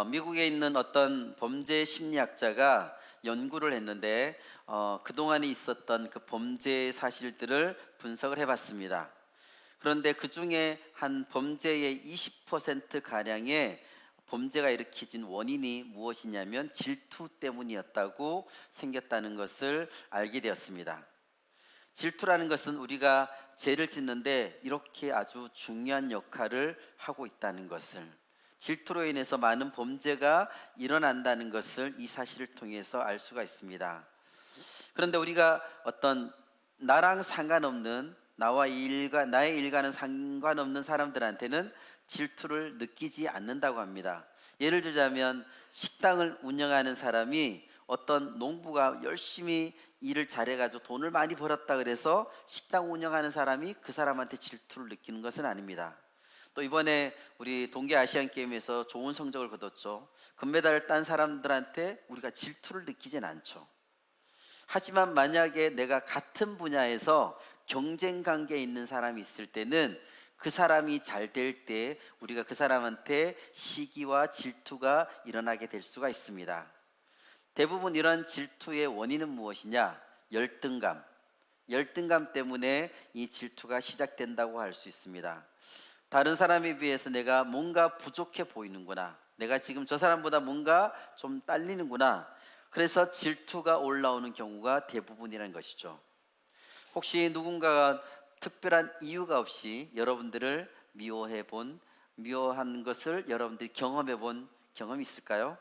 미국에 있는 어떤 범죄 심리학자가 연구를 했는데 그동안에 있었던 그 범죄 사실들을 분석을 해봤습니다. 그런데 그 중에 한 범죄의 20%가량의 범죄가 일으켜진 원인이 무엇이냐면 질투 때문이었다고 생겼다는 것을 알게 되었습니다. 질투라는 것은 우리가 죄를 짓는데 이렇게 아주 중요한 역할을 하고 있다는 것을, 질투로 인해서 많은 범죄가 일어난다는 것을 이 사실을 통해서 알 수가 있습니다. 그런데 우리가 어떤 나랑 상관없는, 나의 일과는 상관없는 사람들한테는 질투를 느끼지 않는다고 합니다. 예를 들자면 식당을 운영하는 사람이 어떤 농부가 열심히 일을 잘해가지고 돈을 많이 벌었다 그래서 식당 운영하는 사람이 그 사람한테 질투를 느끼는 것은 아닙니다. 또 이번에 우리 동계 아시안 게임에서 좋은 성적을 거뒀죠. 금메달을 딴 사람들한테 우리가 질투를 느끼진 않죠. 하지만 만약에 내가 같은 분야에서 경쟁 관계에 있는 사람이 있을 때는 그 사람이 잘 될 때 우리가 그 사람한테 시기와 질투가 일어나게 될 수가 있습니다. 대부분 이런 질투의 원인은 무엇이냐? 열등감 때문에 이 질투가 시작된다고 할 수 있습니다. 다른 사람에 비해서 내가 뭔가 부족해 보이는구나, 내가 지금 저 사람보다 뭔가 좀 딸리는구나, 그래서 질투가 올라오는 경우가 대부분이라는 것이죠. 혹시 누군가가 특별한 이유가 없이 여러분들을 미워한 것을 여러분들이 경험해 본 경험이 있을까요?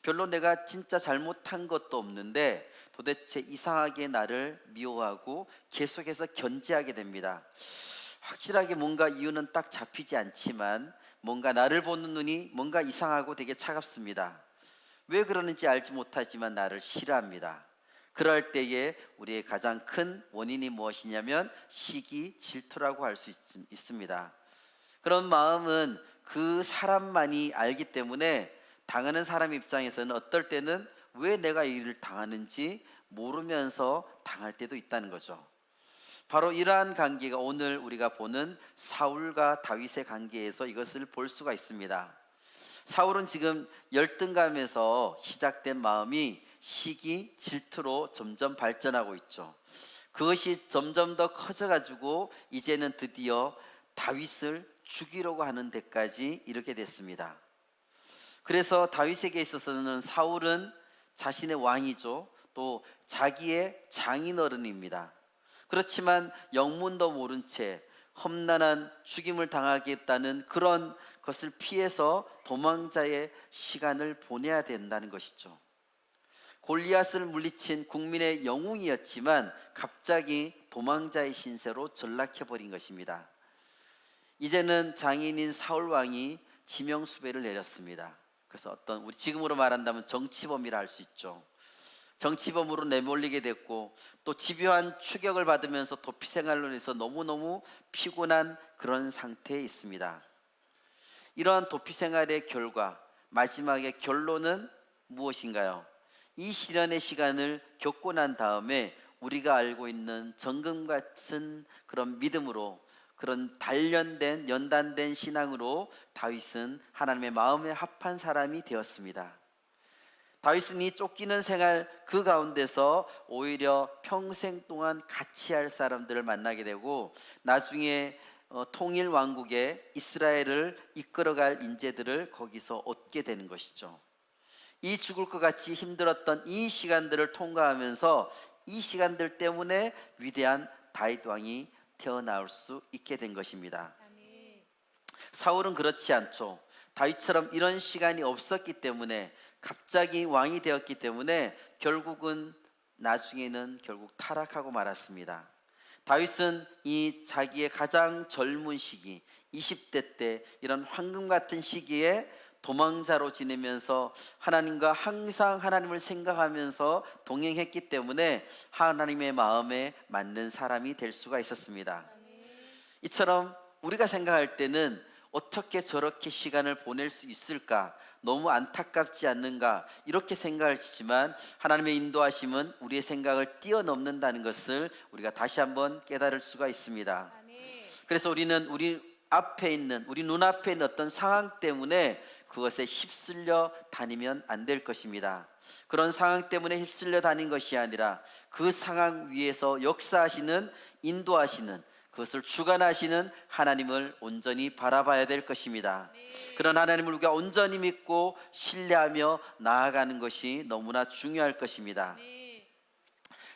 별로 내가 진짜 잘못한 것도 없는데 도대체 이상하게 나를 미워하고 계속해서 견제하게 됩니다. 확실하게 뭔가 이유는 딱 잡히지 않지만 뭔가 나를 보는 눈이 뭔가 이상하고 되게 차갑습니다. 왜 그러는지 알지 못하지만 나를 싫어합니다. 그럴 때에 우리의 가장 큰 원인이 무엇이냐면 시기, 질투라고 할 수 있습니다. 그런 마음은 그 사람만이 알기 때문에 당하는 사람 입장에서는 어떨 때는 왜 내가 이 일을 당하는지 모르면서 당할 때도 있다는 거죠. 바로 이러한 관계가 오늘 우리가 보는 사울과 다윗의 관계에서 이것을 볼 수가 있습니다. 사울은 지금 열등감에서 시작된 마음이 시기, 질투로 점점 발전하고 있죠. 그것이 점점 더 커져가지고 이제는 드디어 다윗을 죽이려고 하는 데까지 이르게 됐습니다. 그래서 다윗에게 있어서는 사울은 자신의 왕이죠. 또 자기의 장인어른입니다. 그렇지만 영문도 모른 채 험난한 죽임을 당하겠다는 그런 것을 피해서 도망자의 시간을 보내야 된다는 것이죠. 골리앗을 물리친 국민의 영웅이었지만 갑자기 도망자의 신세로 전락해버린 것입니다. 이제는 장인인 사울 왕이 지명수배를 내렸습니다. 그래서 어떤 우리 지금으로 말한다면 정치범이라 할 수 있죠. 정치범으로 내몰리게 됐고 또 집요한 추격을 받으면서 도피 생활로 인해서 너무너무 피곤한 그런 상태에 있습니다. 이러한 도피 생활의 결과, 마지막의 결론은 무엇인가요? 이 시련의 시간을 겪고 난 다음에 우리가 알고 있는 정금 같은 그런 믿음으로, 그런 연단된 신앙으로 다윗은 하나님의 마음에 합한 사람이 되었습니다. 다윗은 이 쫓기는 생활 그 가운데서 오히려 평생 동안 같이 할 사람들을 만나게 되고 나중에 통일 왕국의 이스라엘을 이끌어갈 인재들을 거기서 얻게 되는 것이죠. 이 죽을 것 같이 힘들었던 이 시간들을 통과하면서 이 시간들 때문에 위대한 다윗 왕이 태어나올 수 있게 된 것입니다. 사울은 그렇지 않죠. 다윗처럼 이런 시간이 없었기 때문에, 갑자기 왕이 되었기 때문에 결국은 나중에는 결국 타락하고 말았습니다. 다윗은 이 자기의 가장 젊은 시기 20대 때 이런 황금 같은 시기에 도망자로 지내면서 하나님과 항상 하나님을 생각하면서 동행했기 때문에 하나님의 마음에 맞는 사람이 될 수가 있었습니다. 이처럼 우리가 생각할 때는 어떻게 저렇게 시간을 보낼 수 있을까, 너무 안타깝지 않는가 이렇게 생각을 하지만 하나님의 인도하심은 우리의 생각을 뛰어넘는다는 것을 우리가 다시 한번 깨달을 수가 있습니다. 그래서 우리는 우리 눈앞에 있는 어떤 상황 때문에 그것에 휩쓸려 다니면 안 될 것입니다. 그런 상황 때문에 휩쓸려 다닌 것이 아니라 그 상황 위에서 역사하시는, 인도하시는, 그것을 주관하시는 하나님을 온전히 바라봐야 될 것입니다. 그런 하나님을 우리가 온전히 믿고 신뢰하며 나아가는 것이 너무나 중요할 것입니다.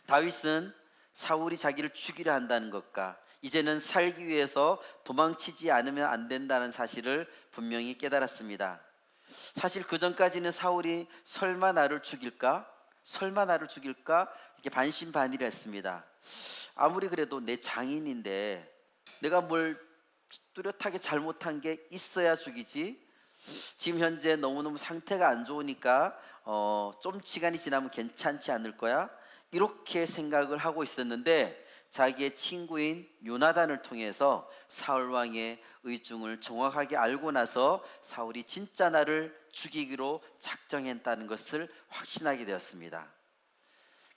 다윗은 사울이 자기를 죽이려 한다는 것과 이제는 살기 위해서 도망치지 않으면 안 된다는 사실을 분명히 깨달았습니다. 사실 그 전까지는 사울이 설마 나를 죽일까? 설마 나를 죽일까? 이렇게 반신반의했습니다. 아무리 그래도 내 장인인데 내가 뭘 뚜렷하게 잘못한 게 있어야 죽이지. 지금 현재 너무너무 상태가 안 좋으니까 좀 시간이 지나면 괜찮지 않을 거야, 이렇게 생각을 하고 있었는데 자기의 친구인 요나단을 통해서 사울 왕의 의중을 정확하게 알고 나서 사울이 진짜 나를 죽이기로 작정했다는 것을 확신하게 되었습니다.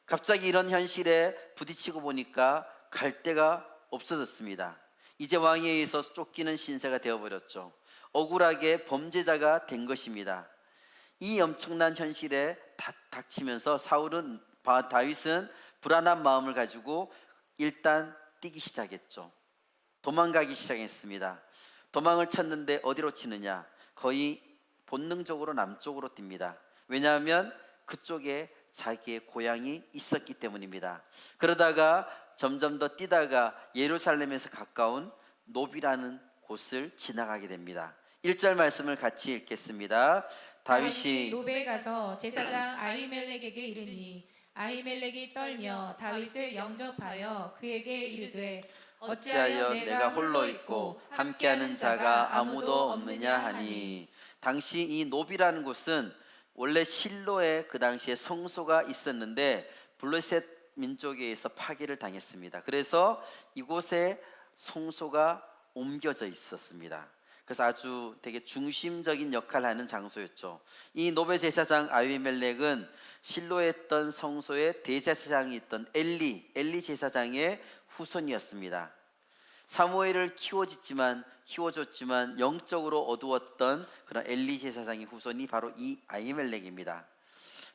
갑자기 이런 현실에 부딪히고 보니까 갈 데가 없어졌습니다. 이제 왕에 의해서 쫓기는 신세가 되어버렸죠. 억울하게 범죄자가 된 것입니다. 이 엄청난 현실에 닥치면서 다윗은 불안한 마음을 가지고 일단 뛰기 시작했죠. 도망가기 시작했습니다. 도망을 쳤는데 어디로 치느냐? 거의 본능적으로 남쪽으로 뜁니다. 왜냐하면 그쪽에 자기의 고향이 있었기 때문입니다. 그러다가 점점 더 뛰다가 예루살렘에서 가까운 노비라는 곳을 지나가게 됩니다. 1절 말씀을 같이 읽겠습니다. 다윗이 노베에 가서 제사장 아히멜렉에게 이르니 아히멜렉이 떨며 다윗을 영접하여 그에게 이르되 어찌하여 내가 홀로 있고 함께하는 자가 아무도 없느냐 하니. 당시 이 노비라는 곳은 원래 실로에 그 당시에 성소가 있었는데 블레셋 민족에 의해서 파괴를 당했습니다. 그래서 이곳에 성소가 옮겨져 있었습니다. 그래서 아주 되게 중심적인 역할을 하는 장소였죠. 이 노베 제사장 아히멜렉은 실로에 있던 성소의 대제사장이 있던 엘리 제사장의 후손이었습니다. 사무엘을 키워줬지만 영적으로 어두웠던 그런 엘리 제사장의 후손이 바로 이 아히멜렉입니다.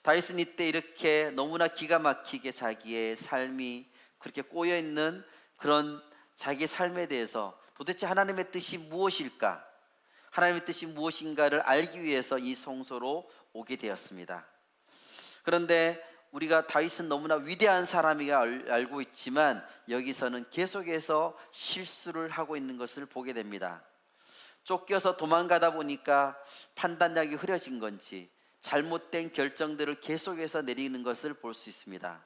다윗은 이때 이렇게 너무나 기가 막히게 자기의 삶이 그렇게 꼬여있는 그런 자기의 삶에 대해서 도대체 하나님의 뜻이 무엇일까? 하나님의 뜻이 무엇인가를 알기 위해서 이 성소로 오게 되었습니다. 그런데 우리가 다윗은 너무나 위대한 사람이라 알고 있지만 여기서는 계속해서 실수를 하고 있는 것을 보게 됩니다. 쫓겨서 도망가다 보니까 판단력이 흐려진 건지 잘못된 결정들을 계속해서 내리는 것을 볼 수 있습니다.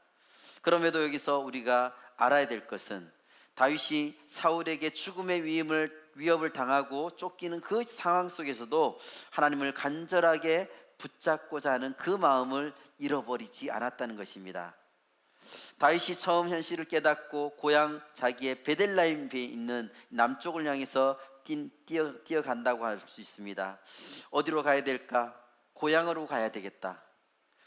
그럼에도 여기서 우리가 알아야 될 것은 다윗이 사울에게 죽음의 위협을 당하고 쫓기는 그 상황 속에서도 하나님을 간절하게 붙잡고자 하는 그 마음을 잃어버리지 않았다는 것입니다. 다윗이 처음 현실을 깨닫고 고향 자기의 베들레헴에 있는 남쪽을 향해서 뛰어간다고 할 수 있습니다. 어디로 가야 될까? 고향으로 가야 되겠다.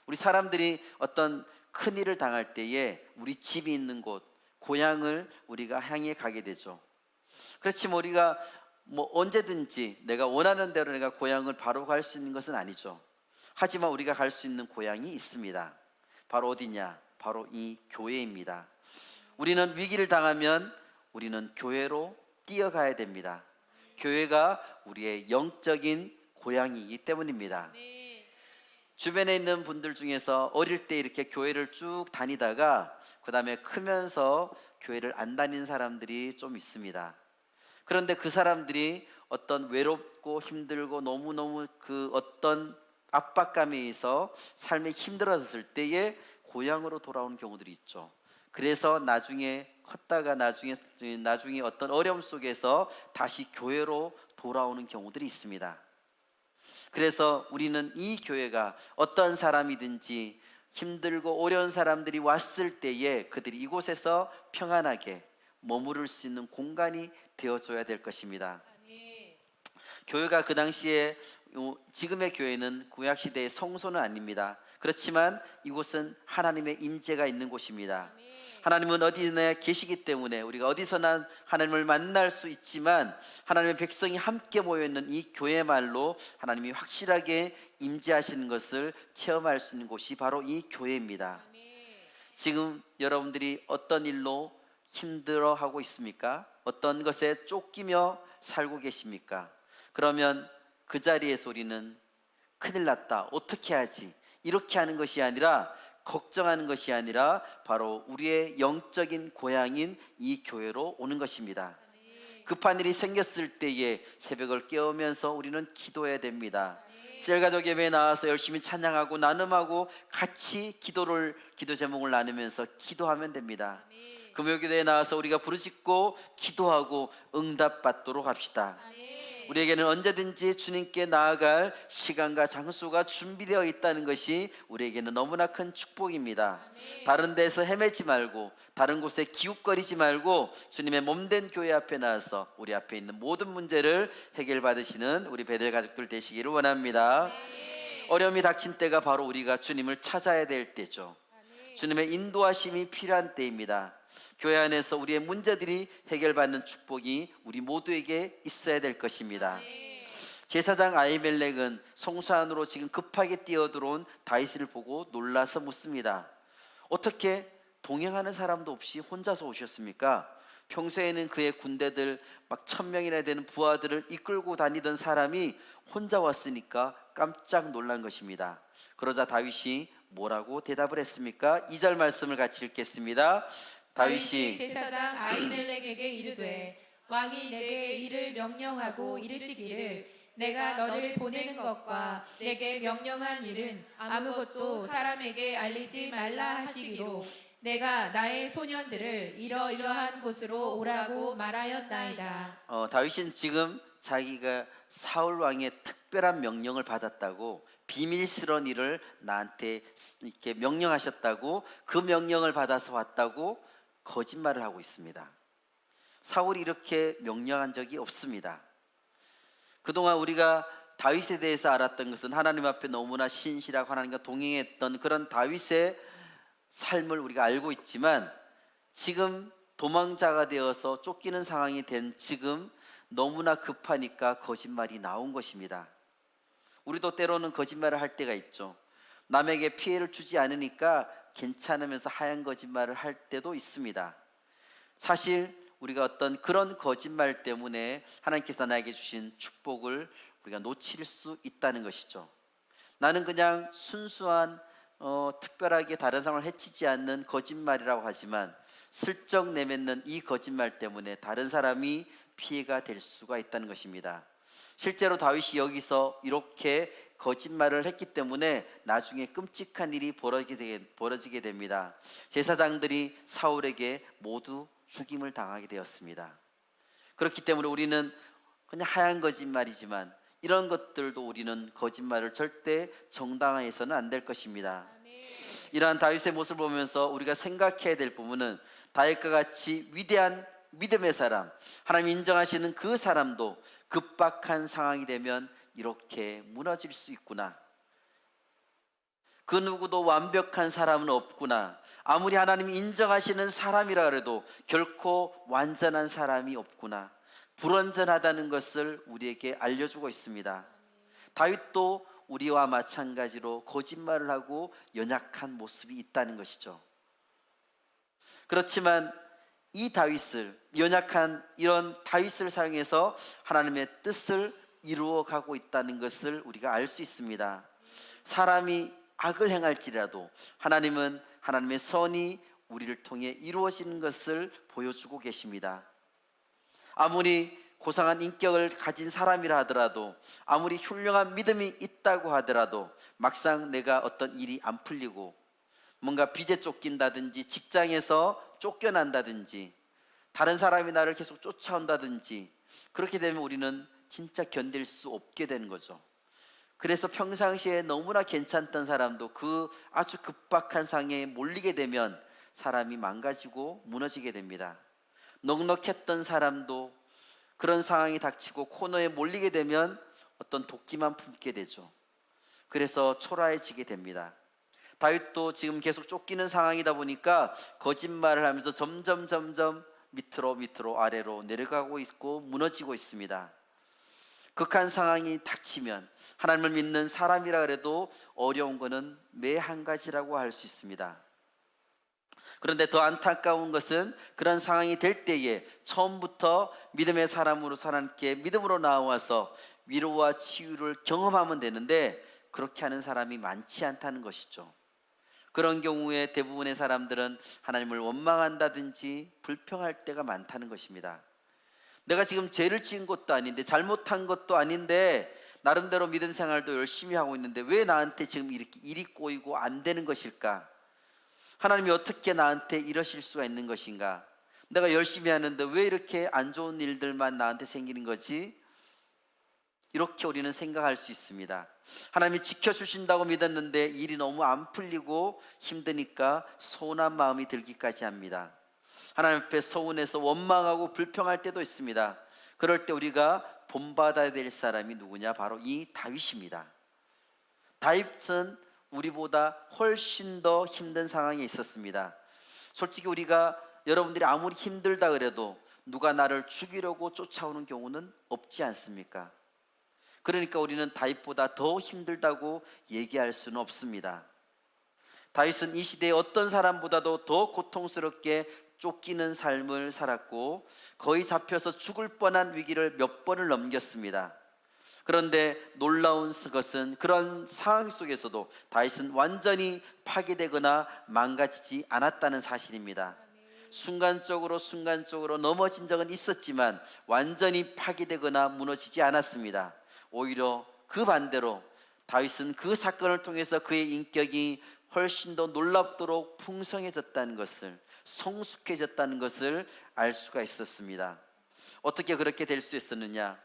우리 사람들이 어떤 큰 일을 당할 때에 우리 집이 있는 곳, 고향을 우리가 향해 가게 되죠. 그렇지만 우리가 언제든지 내가 원하는 대로 내가 고향을 바로 갈 수 있는 것은 아니죠. 하지만 우리가 갈 수 있는 고향이 있습니다. 바로 어디냐? 바로 이 교회입니다. 우리는 위기를 당하면 우리는 교회로 뛰어가야 됩니다. 교회가 우리의 영적인 고향이기 때문입니다. 주변에 있는 분들 중에서 어릴 때 이렇게 교회를 쭉 다니다가 그 다음에 크면서 교회를 안 다니는 사람들이 좀 있습니다. 그런데 그 사람들이 어떤 외롭고 힘들고 너무너무 그 어떤 압박감에 의해서 삶이 힘들어졌을 때에 고향으로 돌아오는 경우들이 있죠. 그래서 나중에 컸다가 나중에 어떤 어려움 속에서 다시 교회로 돌아오는 경우들이 있습니다. 그래서 우리는 이 교회가 어떤 사람이든지 힘들고 어려운 사람들이 왔을 때에 그들이 이곳에서 평안하게 머무를 수 있는 공간이 되어줘야 될 것입니다. 교회가 그 당시에 지금의 교회는 구약 시대의 성소는 아닙니다. 그렇지만 이곳은 하나님의 임재가 있는 곳입니다. 하나님은 어디나 계시기 때문에 우리가 어디서나 하나님을 만날 수 있지만 하나님의 백성이 함께 모여 있는 이 교회말로 하나님이 확실하게 임재하시는 것을 체험할 수 있는 곳이 바로 이 교회입니다. 지금 여러분들이 어떤 일로 힘들어하고 있습니까? 어떤 것에 쫓기며 살고 계십니까? 그러면 그 자리에서 우리는 큰일 났다, 어떻게 하지? 이렇게 하는 것이 아니라, 걱정하는 것이 아니라 바로 우리의 영적인 고향인 이 교회로 오는 것입니다. 급한 일이 생겼을 때에 새벽을 깨우면서 우리는 기도해야 됩니다. 셀가족 예배에 나와서 열심히 찬양하고 나눔하고 같이 기도 제목을 나누면서 기도하면 됩니다. 금요기도에 나와서 우리가 부르짖고 기도하고 응답받도록 합시다. 우리에게는 언제든지 주님께 나아갈 시간과 장소가 준비되어 있다는 것이 우리에게는 너무나 큰 축복입니다. 다른 데서 헤매지 말고, 다른 곳에 기웃거리지 말고 주님의 몸된 교회 앞에 나와서 우리 앞에 있는 모든 문제를 해결받으시는 우리 베델 가족들 되시기를 원합니다. 어려움이 닥친 때가 바로 우리가 주님을 찾아야 될 때죠. 주님의 인도하심이 필요한 때입니다. 교회 안에서 우리의 문제들이 해결받는 축복이 우리 모두에게 있어야 될 것입니다. 제사장 아히멜렉은 성소 안으로 지금 급하게 뛰어들어온 다윗을 보고 놀라서 묻습니다. 어떻게 동행하는 사람도 없이 혼자서 오셨습니까? 평소에는 그의 군대들 막 1000명이나 되는 부하들을 이끌고 다니던 사람이 혼자 왔으니까 깜짝 놀란 것입니다. 그러자 다윗이 뭐라고 대답을 했습니까? 2절 말씀을 같이 읽겠습니다. 다윗이 제사장 아히멜렉에게 이르되 왕이 내게 이를 명령하고 이르시기를 내가 너를 보내는 것과 내게 명령한 일은 아무것도 사람에게 알리지 말라 하시기로 내가 나의 소년들을 이러이러한 곳으로 오라고 말하였나이다. 다윗은 지금 자기가 사울 왕의 특별한 명령을 받았다고, 비밀스러운 일을 나한테 이렇게 명령하셨다고, 그 명령을 받아서 왔다고 거짓말을 하고 있습니다. 사울이 이렇게 명령한 적이 없습니다. 그동안 우리가 다윗에 대해서 알았던 것은 하나님 앞에 너무나 신실하고 하나님과 동행했던 그런 다윗의 삶을 우리가 알고 있지만, 지금 도망자가 되어서 쫓기는 상황이 된 지금 너무나 급하니까 거짓말이 나온 것입니다. 우리도 때로는 거짓말을 할 때가 있죠. 남에게 피해를 주지 않으니까 괜찮으면서 하얀 거짓말을 할 때도 있습니다. 사실 우리가 어떤 그런 거짓말 때문에 하나님께서 나에게 주신 축복을 우리가 놓칠 수 있다는 것이죠. 나는 그냥 순수한 특별하게 다른 사람을 해치지 않는 거짓말이라고 하지만 슬쩍 내뱉는 이 거짓말 때문에 다른 사람이 피해가 될 수가 있다는 것입니다. 실제로 다윗이 여기서 이렇게 거짓말을 했기 때문에 나중에 끔찍한 일이 벌어지게 됩니다. 제사장들이 사울에게 모두 죽임을 당하게 되었습니다. 그렇기 때문에 우리는 그냥 하얀 거짓말이지만 이런 것들도 우리는 거짓말을 절대 정당화해서는 안 될 것입니다. 이러한 다윗의 모습을 보면서 우리가 생각해야 될 부분은, 다윗과 같이 위대한 믿음의 사람, 하나님 인정하시는 그 사람도 급박한 상황이 되면 이렇게 무너질 수 있구나. 그 누구도 완벽한 사람은 없구나. 아무리 하나님이 인정하시는 사람이라 해도 결코 완전한 사람이 없구나. 불완전하다는 것을 우리에게 알려주고 있습니다. 다윗도 우리와 마찬가지로 거짓말을 하고 연약한 모습이 있다는 것이죠. 그렇지만 이 다윗을, 연약한 이런 다윗을 사용해서 하나님의 뜻을 이루어가고 있다는 것을 우리가 알 수 있습니다. 사람이 악을 행할지라도 하나님은 하나님의 선이 우리를 통해 이루어지는 것을 보여주고 계십니다. 아무리 고상한 인격을 가진 사람이라 하더라도, 아무리 훌륭한 믿음이 있다고 하더라도 막상 내가 어떤 일이 안 풀리고 뭔가 빚에 쫓긴다든지 직장에서 쫓겨난다든지 다른 사람이 나를 계속 쫓아온다든지 그렇게 되면 우리는 진짜 견딜 수 없게 되는 거죠. 그래서 평상시에 너무나 괜찮던 사람도 그 아주 급박한 상황에 몰리게 되면 사람이 망가지고 무너지게 됩니다. 넉넉했던 사람도 그런 상황이 닥치고 코너에 몰리게 되면 어떤 도끼만 품게 되죠. 그래서 초라해지게 됩니다. 다윗도 지금 계속 쫓기는 상황이다 보니까 거짓말을 하면서 점점 밑으로 아래로 내려가고 있고 무너지고 있습니다. 극한 상황이 닥치면 하나님을 믿는 사람이라 그래도 어려운 것은 매 한 가지라고 할 수 있습니다. 그런데 더 안타까운 것은 그런 상황이 될 때에 처음부터 믿음의 사람으로 하나님께 믿음으로 나와서 위로와 치유를 경험하면 되는데 그렇게 하는 사람이 많지 않다는 것이죠. 그런 경우에 대부분의 사람들은 하나님을 원망한다든지 불평할 때가 많다는 것입니다. 내가 지금 죄를 지은 것도 아닌데 잘못한 것도 아닌데 나름대로 믿음 생활도 열심히 하고 있는데 왜 나한테 지금 이렇게 일이 꼬이고 안 되는 것일까? 하나님이 어떻게 나한테 이러실 수가 있는 것인가? 내가 열심히 하는데 왜 이렇게 안 좋은 일들만 나한테 생기는 거지? 이렇게 우리는 생각할 수 있습니다. 하나님이 지켜주신다고 믿었는데 일이 너무 안 풀리고 힘드니까 서운한 마음이 들기까지 합니다. 하나님 앞에 서운해서 원망하고 불평할 때도 있습니다. 그럴 때 우리가 본받아야 될 사람이 누구냐? 바로 이 다윗입니다. 다윗은 우리보다 훨씬 더 힘든 상황에 있었습니다. 솔직히 우리가 여러분들이 아무리 힘들다 그래도 누가 나를 죽이려고 쫓아오는 경우는 없지 않습니까? 그러니까 우리는 다윗보다 더 힘들다고 얘기할 수는 없습니다. 다윗은 이 시대의 어떤 사람보다도 더 고통스럽게 쫓기는 삶을 살았고 거의 잡혀서 죽을 뻔한 위기를 몇 번을 넘겼습니다. 그런데 놀라운 것은 그런 상황 속에서도 다윗은 완전히 파괴되거나 망가지지 않았다는 사실입니다. 순간적으로 넘어진 적은 있었지만 완전히 파괴되거나 무너지지 않았습니다. 오히려 그 반대로 다윗은 그 사건을 통해서 그의 인격이 훨씬 더 놀랍도록 풍성해졌다는 것을, 성숙해졌다는 것을 알 수가 있었습니다. 어떻게 그렇게 될 수 있었느냐?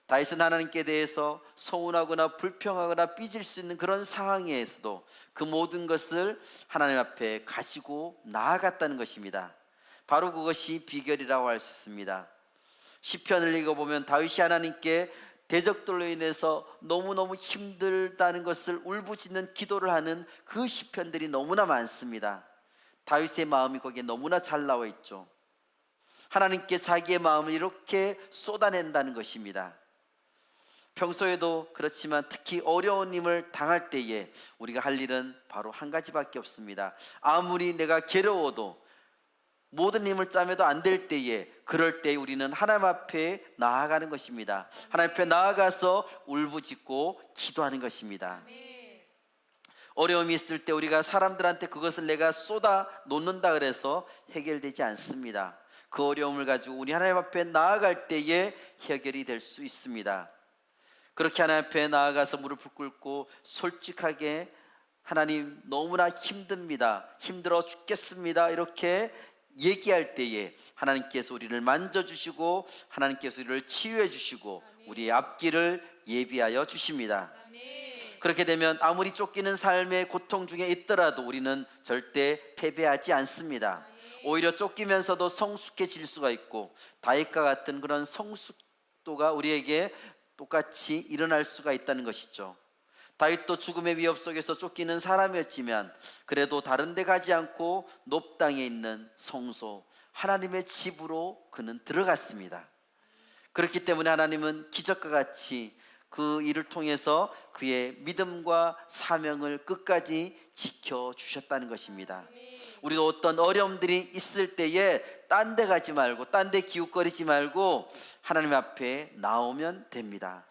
다윗은 하나님께 대해서 서운하거나 불평하거나 삐질 수 있는 그런 상황에서도 그 모든 것을 하나님 앞에 가지고 나아갔다는 것입니다. 바로 그것이 비결이라고 할 수 있습니다. 시편을 읽어보면 다윗이 하나님께 대적들로 인해서 너무너무 힘들다는 것을 울부짖는 기도를 하는 그 시편들이 너무나 많습니다. 다윗의 마음이 거기에 너무나 잘 나와 있죠. 하나님께 자기의 마음을 이렇게 쏟아낸다는 것입니다. 평소에도 그렇지만 특히 어려운 일을 당할 때에 우리가 할 일은 바로 한 가지밖에 없습니다. 아무리 내가 괴로워도 모든 힘을 짜매도 안 될 때에, 그럴 때 우리는 하나님 앞에 나아가는 것입니다. 하나님 앞에 나아가서 울부짖고 기도하는 것입니다. 어려움이 있을 때 우리가 사람들한테 그것을 내가 쏟아 놓는다 그래서 해결되지 않습니다. 그 어려움을 가지고 우리 하나님 앞에 나아갈 때에 해결이 될 수 있습니다. 그렇게 하나님 앞에 나아가서 무릎을 꿇고 솔직하게 하나님 너무나 힘듭니다, 힘들어 죽겠습니다, 이렇게 얘기할 때에 하나님께서 우리를 만져주시고 하나님께서 우리를 치유해 주시고 우리의 앞길을 예비하여 주십니다. 그렇게 되면 아무리 쫓기는 삶의 고통 중에 있더라도 우리는 절대 패배하지 않습니다. 오히려 쫓기면서도 성숙해질 수가 있고 다윗과 같은 그런 성숙도가 우리에게 똑같이 일어날 수가 있다는 것이죠. 다윗도 죽음의 위협 속에서 쫓기는 사람이었지만 그래도 다른 데 가지 않고 높 땅에 있는 성소 하나님의 집으로 그는 들어갔습니다. 그렇기 때문에 하나님은 기적과 같이 그 일을 통해서 그의 믿음과 사명을 끝까지 지켜주셨다는 것입니다. 우리도 어떤 어려움들이 있을 때에 딴 데 가지 말고 딴 데 기웃거리지 말고 하나님 앞에 나오면 됩니다.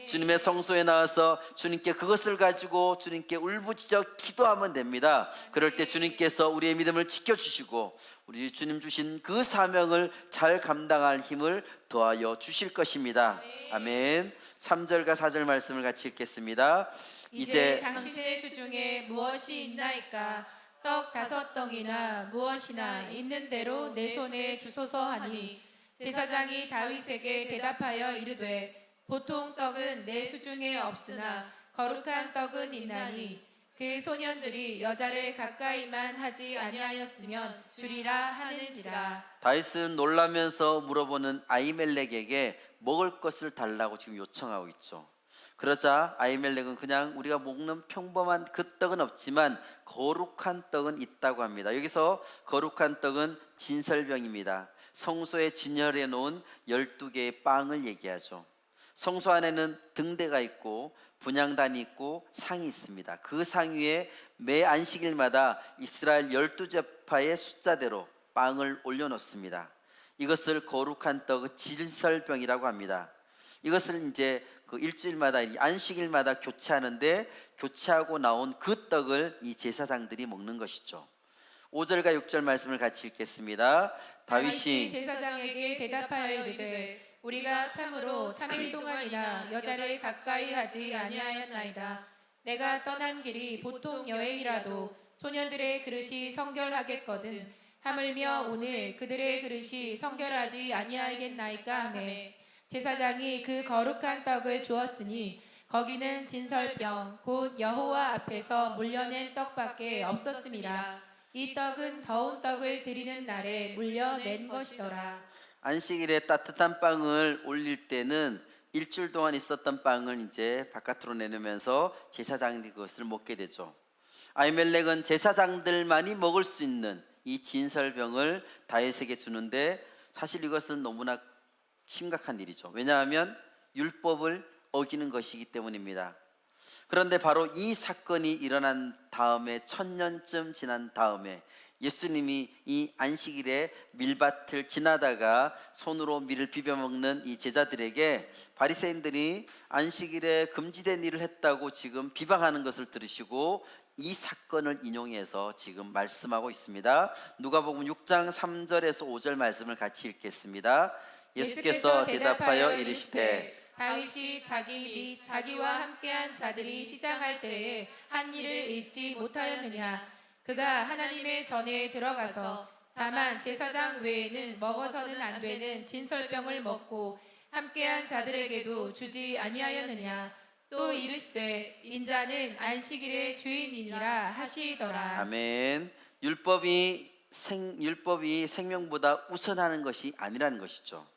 주님의 성소에 나와서 주님께 그것을 가지고 주님께 울부짖어 기도하면 됩니다. 그럴 때 주님께서 우리의 믿음을 지켜주시고 우리 주님 주신 그 사명을 잘 감당할 힘을 더하여 주실 것입니다. 아멘. 3절과 4절 말씀을 같이 읽겠습니다. 이제 당신의 수중에 무엇이 있나이까? 떡 5덩이나 무엇이나 있는 대로 내 손에 주소서 하니 제사장이 다윗에게 대답하여 이르되 보통 떡은 내 수중에 없으나 거룩한 떡은 있나니 그 소년들이 여자를 가까이만 하지 아니하였으면 주리라 하는지라. 다윗은 놀라면서 물어보는 아히멜렉에게 먹을 것을 달라고 지금 요청하고 있죠. 그러자 아히멜렉은 그냥 우리가 먹는 평범한 그 떡은 없지만 거룩한 떡은 있다고 합니다. 여기서 거룩한 떡은 진설병입니다. 성소에 진열해 놓은 12개의 빵을 얘기하죠. 성소 안에는 등대가 있고 분향단이 있고 상이 있습니다. 그 상 위에 매 안식일마다 이스라엘 12지파의 숫자대로 빵을 올려놓습니다. 이것을 거룩한 떡 진설병이라고 합니다. 이것을 이제 그 일주일마다 안식일마다 교체하는데, 교체하고 나온 그 떡을 이 제사장들이 먹는 것이죠. 5절과 6절 말씀을 같이 읽겠습니다. 다윗이 제사장에게 대답하여 이르되 우리가 참으로 3일 동안이나 여자를 가까이 하지 아니하였나이다. 내가 떠난 길이 보통 여행이라도 소년들의 그릇이 성결하겠거든. 하물며 오늘 그들의 그릇이 성결하지 아니하겠나이까 하매 제사장이 그 거룩한 떡을 주었으니 거기는 진설병 곧 여호와 앞에서 물려낸 떡밖에 없었음이라. 이 떡은 더운 떡을 드리는 날에 물려낸 것이더라. 안식일에 따뜻한 빵을 올릴 때는 일주일 동안 있었던 빵을 이제 바깥으로 내놓으면서 제사장들이 그것을 먹게 되죠. 아히멜렉은 제사장들만이 먹을 수 있는 이 진설병을 다윗에게 주는데, 사실 이것은 너무나 심각한 일이죠. 왜냐하면 율법을 어기는 것이기 때문입니다. 그런데 바로 이 사건이 일어난 다음에 1000년쯤 지난 다음에 예수님이 이 안식일에 밀밭을 지나다가 손으로 밀을 비벼 먹는 이 제자들에게 바리새인들이 안식일에 금지된 일을 했다고 지금 비방하는 것을 들으시고 이 사건을 인용해서 지금 말씀하고 있습니다. 누가복음 6장 3절에서 5절 말씀을 같이 읽겠습니다. 예수께서 대답하여 이르시되 다윗이 자기 및 자기와 함께한 자들이 시장할 때에 한 일을 잊지 못하였느냐. 그가 하나님의 전에 들어가서 다만 제사장 외에는 먹어서는 안 되는 진설병을 먹고 함께한 자들에게도 주지 아니하였느냐. 또 이르시되 인자는 안식일의 주인이니라 하시더라. 아멘. 율법이 생명보다 우선하는 것이 아니라는 것이죠.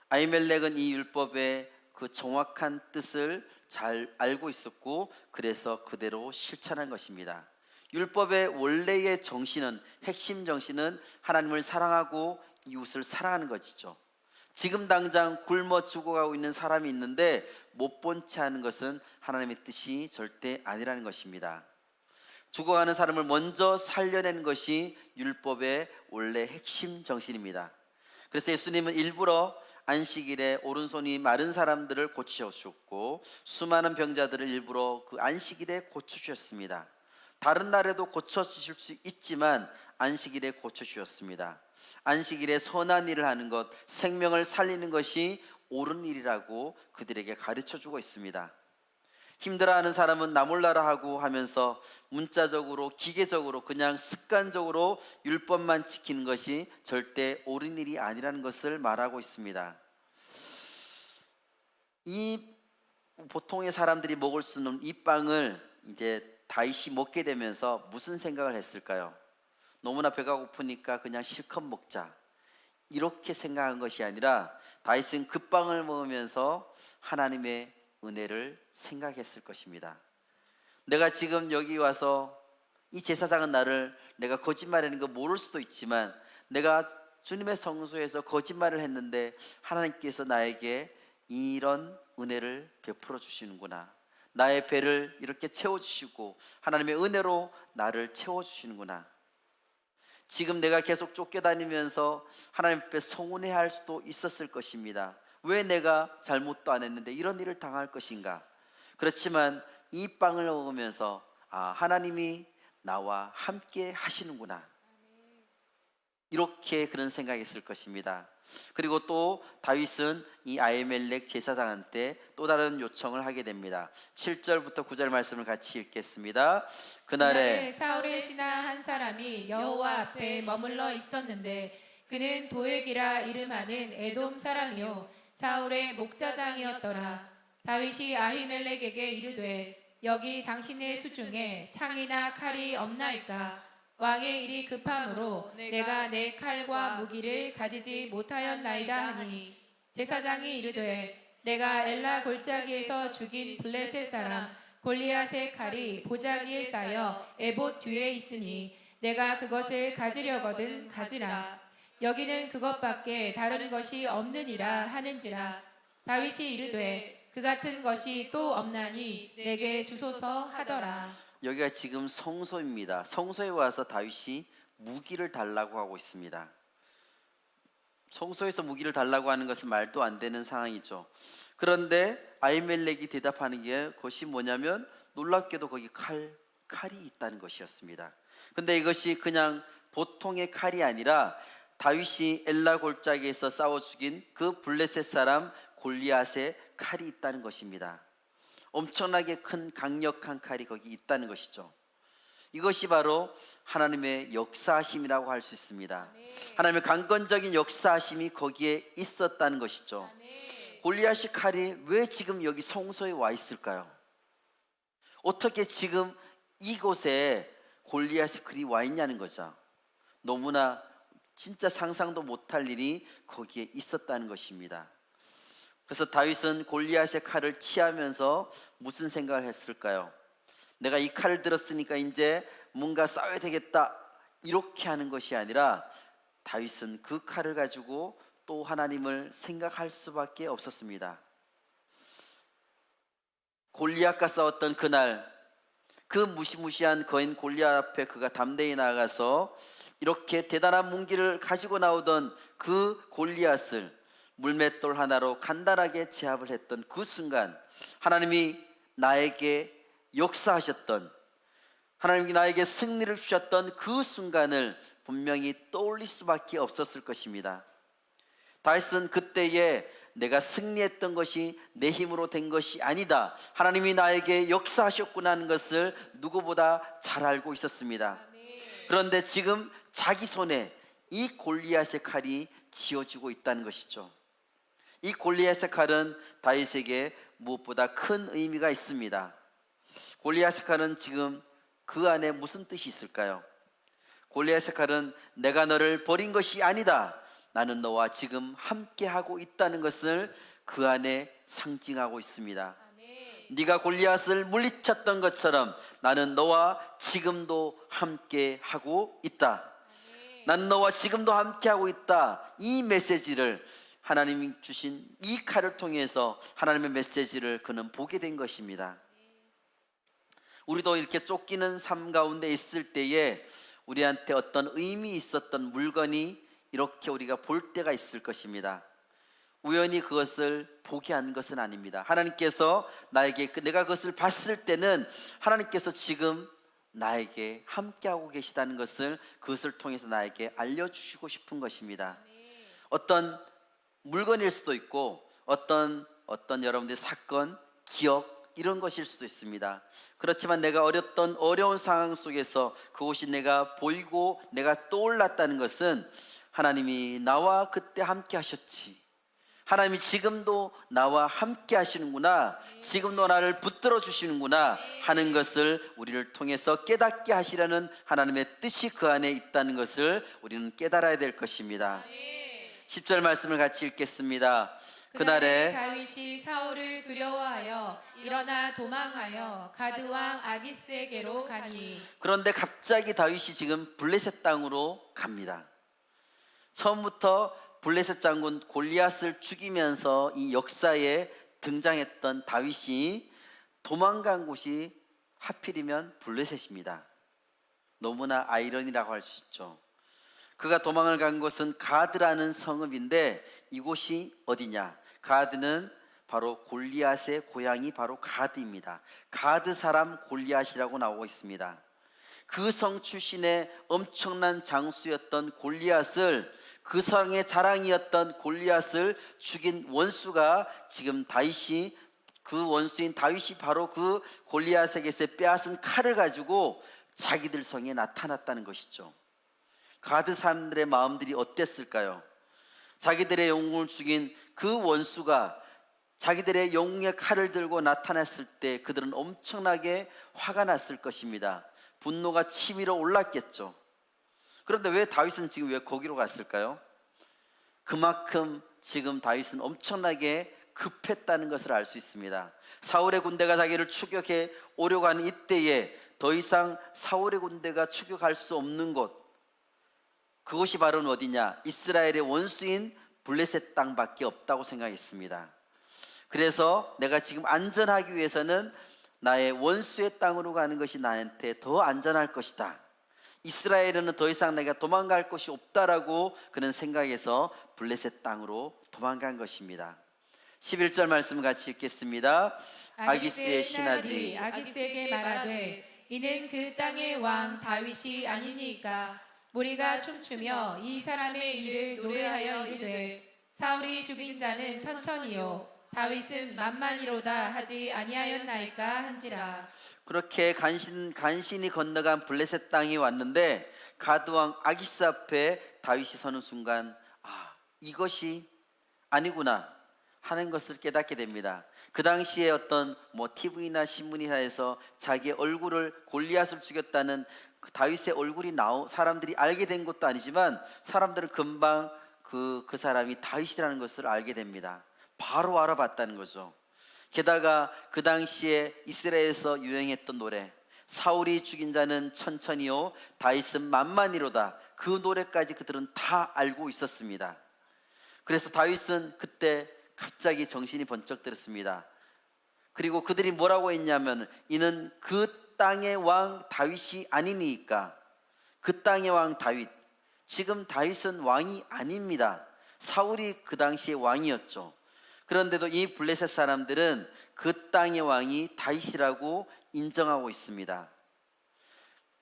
아히멜렉은 이 율법의 그 정확한 뜻을 잘 알고 있었고, 그래서 그대로 실천한 것입니다. 율법의 원래의 정신은, 핵심 정신은 하나님을 사랑하고 이웃을 사랑하는 것이죠. 지금 당장 굶어 죽어가고 있는 사람이 있는데 못 본 채 하는 것은 하나님의 뜻이 절대 아니라는 것입니다. 죽어가는 사람을 먼저 살려내는 것이 율법의 원래 핵심 정신입니다. 그래서 예수님은 일부러 안식일에 오른손이 마른 사람들을 고치셨고 수많은 병자들을 일부러 그 안식일에 고쳐주셨습니다. 다른 날에도 고쳐주실 수 있지만 안식일에 고쳐주셨습니다. 안식일에 선한 일을 하는 것, 생명을 살리는 것이 옳은 일이라고 그들에게 가르쳐주고 있습니다. 힘들어하는 사람은 나 몰라라 하고 하면서 문자적으로, 기계적으로, 그냥 습관적으로 율법만 지키는 것이 절대 옳은 일이 아니라는 것을 말하고 있습니다. 이 보통의 사람들이 먹을 수 있는 이 빵을 이제 다윗이 먹게 되면서 무슨 생각을 했을까요? 너무나 배가 고프니까 그냥 실컷 먹자, 이렇게 생각한 것이 아니라 다윗은 그 빵을 먹으면서 하나님의 은혜를 생각했을 것입니다. 내가 지금 여기 와서 이 제사장은 나를, 내가 거짓말하는 거 모를 수도 있지만 내가 주님의 성소에서 거짓말을 했는데 하나님께서 나에게 이런 은혜를 베풀어 주시는구나, 나의 배를 이렇게 채워주시고 하나님의 은혜로 나를 채워주시는구나. 지금 내가 계속 쫓겨다니면서 하나님 앞에 서운해야 할 수도 있었을 것입니다. 왜 내가 잘못도 안 했는데 이런 일을 당할 것인가. 그렇지만 이 빵을 먹으면서 하나님이 나와 함께 하시는구나, 이렇게 그런 생각했을 것입니다. 그리고 또 다윗은 이 아히멜렉 제사장한테 또 다른 요청을 하게 됩니다. 7절부터 9절 말씀을 같이 읽겠습니다. 그날에 사울의 신하 한 사람이 여호와 앞에 머물러 있었는데 그는 도액이라 이름하는 에돔 사람이요 사울의 목자장이었더라. 다윗이 아히멜렉에게 이르되 여기 당신의 수중에 창이나 칼이 없나이까? 왕의 일이 급함으로 내가 내 칼과 무기를 가지지 못하였나이다 하니 제사장이 이르되 내가 엘라 골짜기에서 죽인 블레셋 사람 골리앗의 칼이 보자기에 쌓여 에봇 뒤에 있으니 내가 그것을 가지려거든 가지라. 여기는 그것밖에 다른 것이 없느니라 하는지라. 다윗이 이르되 그 같은 것이 또 없나니 내게 주소서 하더라. 여기가 지금 성소입니다. 성소에 와서 다윗이 무기를 달라고 하고 있습니다. 성소에서 무기를 달라고 하는 것은 말도 안 되는 상황이죠. 그런데 아히멜렉이 대답하는 게 그것이 뭐냐면 놀랍게도 거기 칼이 있다는 것이었습니다. 근데 이것이 그냥 보통의 칼이 아니라 다윗이 엘라 골짜기에서 싸워 죽인 그 블레셋 사람 골리앗의 칼이 있다는 것입니다. 엄청나게 큰 강력한 칼이 거기 있다는 것이죠. 이것이 바로 하나님의 역사하심이라고 할 수 있습니다. 하나님의 강건적인 역사하심이 거기에 있었다는 것이죠. 골리앗의 칼이 왜 지금 여기 성소에 와 있을까요? 어떻게 지금 이곳에 골리앗의 칼이 와 있냐는 거죠. 너무나 진짜 상상도 못할 일이 거기에 있었다는 것입니다. 그래서 다윗은 골리앗의 칼을 취하면서 무슨 생각을 했을까요? 내가 이 칼을 들었으니까 이제 뭔가 싸워야 되겠다 이렇게 하는 것이 아니라 다윗은 그 칼을 가지고 또 하나님을 생각할 수밖에 없었습니다. 골리앗과 싸웠던 그날 그 무시무시한 거인 골리앗 앞에 그가 담대히 나아가서 이렇게 대단한 무기를 가지고 나오던 그 골리앗을 물맷돌 하나로 간단하게 제압을 했던 그 순간 하나님이 나에게 역사하셨던, 하나님이 나에게 승리를 주셨던 그 순간을 분명히 떠올릴 수밖에 없었을 것입니다. 다윗은 그때에 내가 승리했던 것이 내 힘으로 된 것이 아니다, 하나님이 나에게 역사하셨구나 하는 것을 누구보다 잘 알고 있었습니다. 그런데 지금 자기 손에 이 골리앗의 칼이 쥐어지고 있다는 것이죠. 이 골리앗의 칼은 다윗에게 무엇보다 큰 의미가 있습니다. 골리앗의 칼은 지금 그 안에 무슨 뜻이 있을까요? 골리앗의 칼은 내가 너를 버린 것이 아니다, 나는 너와 지금 함께하고 있다는 것을 그 안에 상징하고 있습니다. 네가 골리앗을 물리쳤던 것처럼 나는 너와 지금도 함께하고 있다. 나는 너와 지금도 함께하고 있다. 이 메시지를 하나님이 주신 이 칼을 통해서 하나님의 메시지를 그는 보게 된 것입니다. 우리도 이렇게 쫓기는 삶 가운데 있을 때에 우리한테 어떤 의미 있었던 물건이 이렇게 우리가 볼 때가 있을 것입니다. 우연히 그것을 보게 한 것은 아닙니다. 하나님께서 나에게 내가 그것을 봤을 때는 하나님께서 지금 나에게 함께하고 계시다는 것을 그것을 통해서 나에게 알려주시고 싶은 것입니다. 어떤 물건일 수도 있고 어떤 여러분들의 사건, 기억 이런 것일 수도 있습니다. 그렇지만 내가 어려운 상황 속에서 그것이 내가 보이고 내가 떠올랐다는 것은 하나님이 나와 그때 함께 하셨지, 하나님이 지금도 나와 함께 하시는구나, 지금도 나를 붙들어 주시는구나 하는 것을 우리를 통해서 깨닫게 하시려는 하나님의 뜻이 그 안에 있다는 것을 우리는 깨달아야 될 것입니다. 10절 말씀을 같이 읽겠습니다. 그날에 다윗이 사울을 두려워하여 일어나 도망하여 가드 왕 아기스에게로 가니. 그런데 갑자기 다윗이 지금 블레셋 땅으로 갑니다. 처음부터 블레셋 장군 골리앗을 죽이면서 이 역사에 등장했던 다윗이 도망간 곳이 하필이면 블레셋입니다. 너무나 아이러니라고 할 수 있죠. 그가 도망을 간 곳은 가드라는 성읍인데 이곳이 어디냐? 가드는 바로 골리앗의 고향이 바로 가드입니다. 가드 사람 골리앗이라고 나오고 있습니다. 그 성 출신의 엄청난 장수였던 골리앗을, 그 성의 자랑이었던 골리앗을 죽인 원수가 지금 다윗이, 그 원수인 다윗이 바로 그 골리앗에게서 빼앗은 칼을 가지고 자기들 성에 나타났다는 것이죠. 가드 사람들의 마음들이 어땠을까요? 자기들의 영웅을 죽인 그 원수가 자기들의 영웅의 칼을 들고 나타났을 때 그들은 엄청나게 화가 났을 것입니다. 분노가 치밀어 올랐겠죠. 그런데 왜 다윗은 지금 왜 거기로 갔을까요? 그만큼 지금 다윗은 엄청나게 급했다는 것을 알 수 있습니다. 사울의 군대가 자기를 추격해 오려고 하는 이때에 더 이상 사울의 군대가 추격할 수 없는 곳, 그곳이 바로 어디냐? 이스라엘의 원수인 블레셋 땅밖에 없다고 생각했습니다. 그래서 내가 지금 안전하기 위해서는 나의 원수의 땅으로 가는 것이 나한테 더 안전할 것이다. 이스라엘에는 더 이상 내가 도망갈 곳이 없다라고 그는 생각해서 블레셋 땅으로 도망간 것입니다. 11절 말씀 같이 읽겠습니다. 아기스의 신하들이 아기스에게 말하되 이는 그 땅의 왕 다윗이 아니니까 무리가 춤추며 이 사람의 일을 노래하여 이르되 사울이 죽인 자는 천천히요 다윗은 만만이로다 하지 아니하였나이까 한지라. 그렇게 간신히 건너간 블레셋 땅에 왔는데 가드왕 아기스 앞에 다윗이 서는 순간 이것이 아니구나 하는 것을 깨닫게 됩니다. 그 당시에 어떤 TV나 신문이나 해서 자기의 얼굴을 골리앗을 죽였다는 그 다윗의 얼굴이 사람들이 알게 된 것도 아니지만 사람들은 금방 그 사람이 다윗이라는 것을 알게 됩니다. 바로 알아봤다는 거죠. 게다가 그 당시에 이스라엘에서 유행했던 노래 사울이 죽인 자는 천천히요 다윗은 만만히로다, 그 노래까지 그들은 다 알고 있었습니다. 그래서 다윗은 그때 갑자기 정신이 번쩍 들었습니다. 그리고 그들이 뭐라고 했냐면 이는 그 땅의 왕 다윗이 아니니까. 그 땅의 왕 다윗, 지금 다윗은 왕이 아닙니다. 사울이 그 당시에 왕이었죠. 그런데도 이 블레셋 사람들은 그 땅의 왕이 다윗이라고 인정하고 있습니다.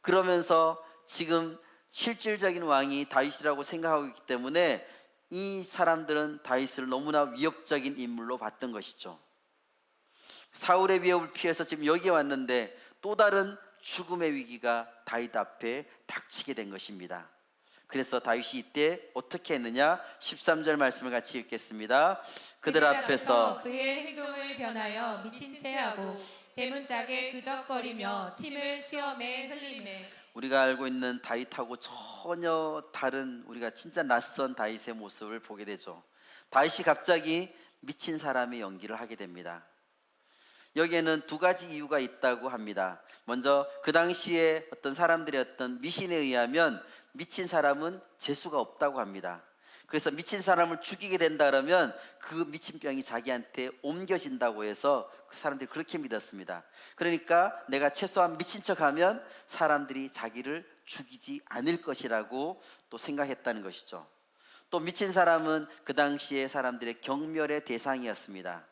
그러면서 지금 실질적인 왕이 다윗이라고 생각하고 있기 때문에 이 사람들은 다윗을 너무나 위협적인 인물로 봤던 것이죠. 사울의 위협을 피해서 지금 여기에 왔는데 또 다른 죽음의 위기가 다윗 앞에 닥치게 된 것입니다. 그래서 다윗이 이때 어떻게 했느냐? 13절 말씀을 같이 읽겠습니다. 그들 앞에서 그의 행동을 변하여 미친 채 하고 대문짝에 그적거리며 침을 수염에 흘리매. 우리가 알고 있는 다윗하고 전혀 다른, 우리가 진짜 낯선 다윗의 모습을 보게 되죠. 다윗이 갑자기 미친 사람의 연기를 하게 됩니다. 여기에는 두 가지 이유가 있다고 합니다. 먼저 그 당시에 어떤 사람들의 어떤 미신에 의하면 미친 사람은 재수가 없다고 합니다. 그래서 미친 사람을 죽이게 된다 그러면 그 미친 병이 자기한테 옮겨진다고 해서 그 사람들이 그렇게 믿었습니다. 그러니까 내가 최소한 미친 척하면 사람들이 자기를 죽이지 않을 것이라고 또 생각했다는 것이죠. 또 미친 사람은 그 당시에 사람들의 경멸의 대상이었습니다.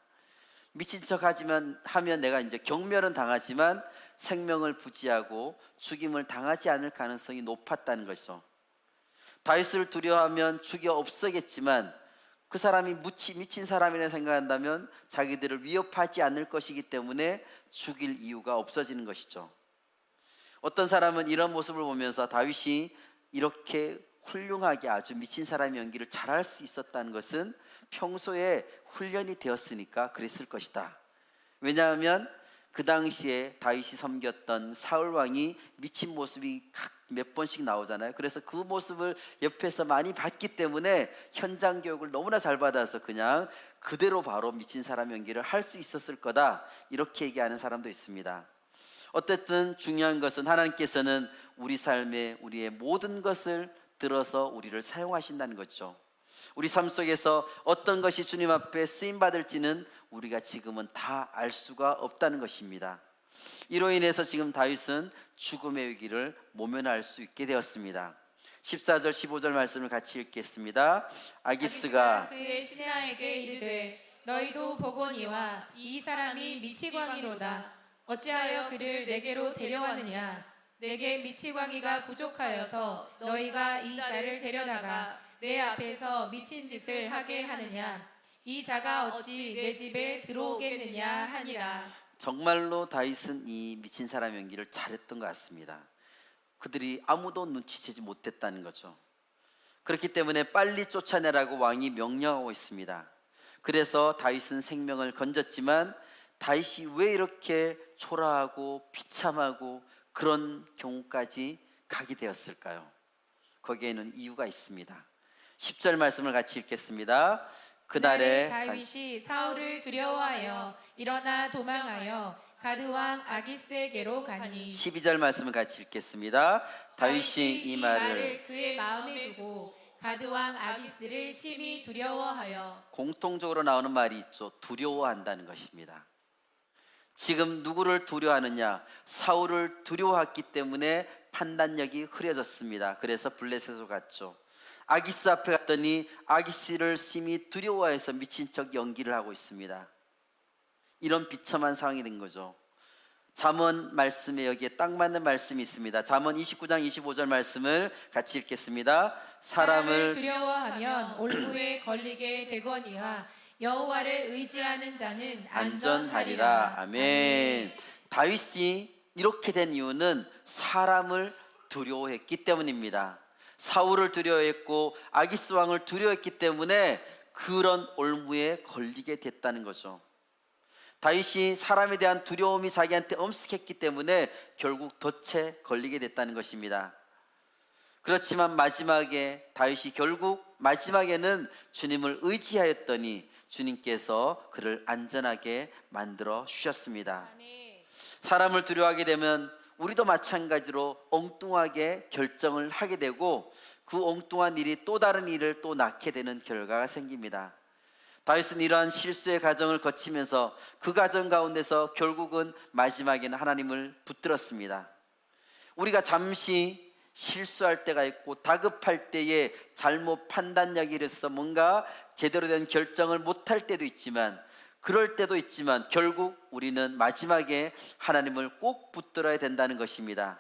미친 척 하면 내가 이제 경멸은 당하지만 생명을 부지하고 죽임을 당하지 않을 가능성이 높았다는 것이죠. 다윗을 두려워하면 죽여 없애겠지만 그 사람이 미친 사람이라 생각한다면 자기들을 위협하지 않을 것이기 때문에 죽일 이유가 없어지는 것이죠. 어떤 사람은 이런 모습을 보면서 다윗이 이렇게 훌륭하게 아주 미친 사람의 연기를 잘할 수 있었다는 것은 평소에 훈련이 되었으니까 그랬을 것이다. 왜냐하면 그 당시에 다윗이 섬겼던 사울 왕이 미친 모습이 각 몇 번씩 나오잖아요. 그래서 그 모습을 옆에서 많이 봤기 때문에 현장 교육을 너무나 잘 받아서 그냥 그대로 바로 미친 사람 연기를 할 수 있었을 거다, 이렇게 얘기하는 사람도 있습니다. 어쨌든 중요한 것은 하나님께서는 우리 삶에 우리의 모든 것을 들어서 우리를 사용하신다는 거죠. 우리 삶 속에서 어떤 것이 주님 앞에 쓰임받을지는 우리가 지금은 다 알 수가 없다는 것입니다. 이로 인해서 지금 다윗은 죽음의 위기를 모면할 수 있게 되었습니다. 14절 15절 말씀을 같이 읽겠습니다. 아기스가 그의 신하에게 이르되 너희도 보거니와 이 사람이 미치광이로다. 어찌하여 그를 내게로 데려왔느냐? 내게 미치광이가 부족하여서 너희가 이 자를 데려다가 내 앞에서 미친 짓을 하게 하느냐? 이 자가 어찌 내 집에 들어오겠느냐 하니라. 정말로 다윗은 이 미친 사람 연기를 잘했던 것 같습니다. 그들이 아무도 눈치채지 못했다는 거죠. 그렇기 때문에 빨리 쫓아내라고 왕이 명령하고 있습니다. 그래서 다윗은 생명을 건졌지만 다윗이 왜 이렇게 초라하고 비참하고 그런 경우까지 가게 되었을까요? 거기에는 이유가 있습니다. 10절 말씀을 같이 읽겠습니다. 그날에 다윗이 사울을 두려워하여 일어나 도망하여 가드 왕 아기스에게로 가니 12절 말씀을 같이 읽겠습니다. 다윗이 이 말을 그의 마음에 두고 가드 왕 아기스를 심히 두려워하여 공통적으로 나오는 말이 있죠. 두려워한다는 것입니다. 지금 누구를 두려워하느냐? 사울을 두려워했기 때문에 판단력이 흐려졌습니다. 그래서 블레셋으로 갔죠. 아기스 앞에 갔더니 아기스를 심히 두려워해서 미친 척 연기를 하고 있습니다. 이런 비참한 상황이 된 거죠. 잠언 말씀에 여기에 딱 맞는 말씀이 있습니다. 잠언 29장 25절 말씀을 같이 읽겠습니다. 사람을 두려워하면 올무에 걸리게 되거니와 여호와를 의지하는 자는 안전하리라. 아멘. 다윗이 이렇게 된 이유는 사람을 두려워했기 때문입니다. 사울을 두려워했고 아기스 왕을 두려워했기 때문에 그런 올무에 걸리게 됐다는 거죠. 다윗이 사람에 대한 두려움이 자기한테 엄습했기 때문에 결국 덫에 걸리게 됐다는 것입니다. 그렇지만 마지막에 다윗이 결국 마지막에는 주님을 의지하였더니 주님께서 그를 안전하게 만들어 주셨습니다. 사람을 두려워하게 되면 우리도 마찬가지로 엉뚱하게 결정을 하게 되고 그 엉뚱한 일이 또 다른 일을 또 낳게 되는 결과가 생깁니다. 다윗은 이러한 실수의 과정을 거치면서 그 과정 가운데서 결국은 마지막에는 하나님을 붙들었습니다. 우리가 잠시 실수할 때가 있고 다급할 때에 잘못 판단력이 이래서 뭔가 제대로 된 결정을 못할 때도 있지만 그럴 때도 있지만 결국 우리는 마지막에 하나님을 꼭 붙들어야 된다는 것입니다.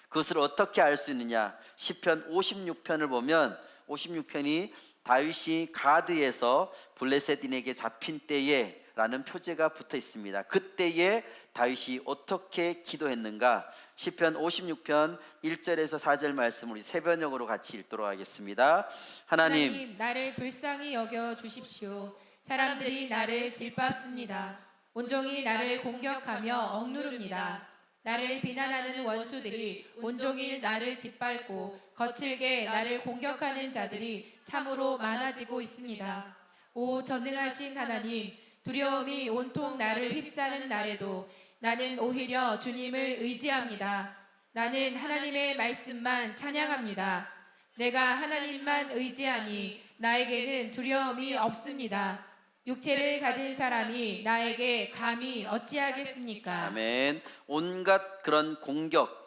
그것을 어떻게 알 수 있느냐? 시편 56편을 보면 56편이 다윗이 가드에서 블레셋인에게 잡힌 때에 라는 표제가 붙어 있습니다. 그때에 다윗이 어떻게 기도했는가? 시편 56편 1절에서 4절 말씀을 우리 세 번역으로 같이 읽도록 하겠습니다. 하나님 나를 불쌍히 여겨 주십시오. 사람들이 나를 질밟습니다. 온종일 나를 공격하며 억누릅니다. 나를 비난하는 원수들이 온종일 나를 짓밟고 거칠게 나를 공격하는 자들이 참으로 많아지고 있습니다. 오 전능하신 하나님, 두려움이 온통 나를 휩싸는 날에도 나는 오히려 주님을 의지합니다. 나는 하나님의 말씀만 찬양합니다. 내가 하나님만 의지하니 나에게는 두려움이 없습니다. 육체를 가진 사람이 나에게 감히 어찌하겠습니까? 아멘. 온갖 그런 공격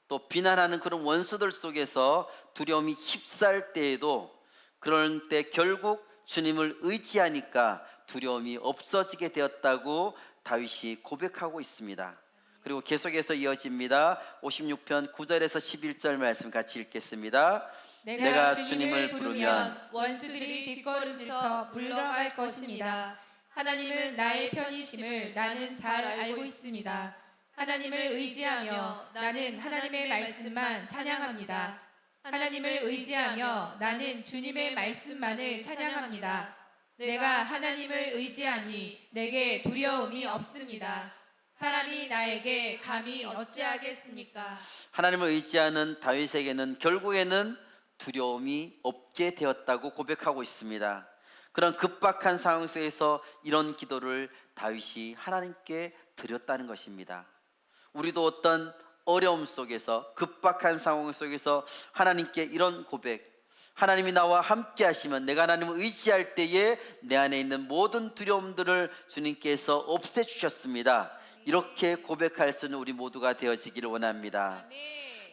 또 비난하는 그런 원수들 속에서 두려움이 휩싸일 때에도 그럴 때 결국 주님을 의지하니까 두려움이 없어지게 되었다고 다윗이 고백하고 있습니다. 그리고 계속해서 이어집니다. 56편 9절에서 11절 말씀 같이 읽겠습니다. 내가 주님을 부르면 원수들이 뒷걸음질쳐 물러갈 것입니다. 하나님은 나의 편이심을 나는 잘 알고 있습니다. 하나님을 의지하며 나는 하나님의 말씀만 찬양합니다. 하나님을 의지하며 나는 주님의 말씀만을 찬양합니다. 내가 하나님을 의지하니 내게 두려움이 없습니다. 사람이 나에게 감히 어찌하겠습니까? 하나님을 의지하는 다윗에게는 결국에는 두려움이 없게 되었다고 고백하고 있습니다. 그런 급박한 상황 속에서 이런 기도를 다윗이 하나님께 드렸다는 것입니다. 우리도 어떤 어려움 속에서 급박한 상황 속에서 하나님께 이런 고백, 하나님이 나와 함께 하시면 내가 하나님을 의지할 때에 내 안에 있는 모든 두려움들을 주님께서 없애주셨습니다. 이렇게 고백할 수 있는 우리 모두가 되어지기를 원합니다.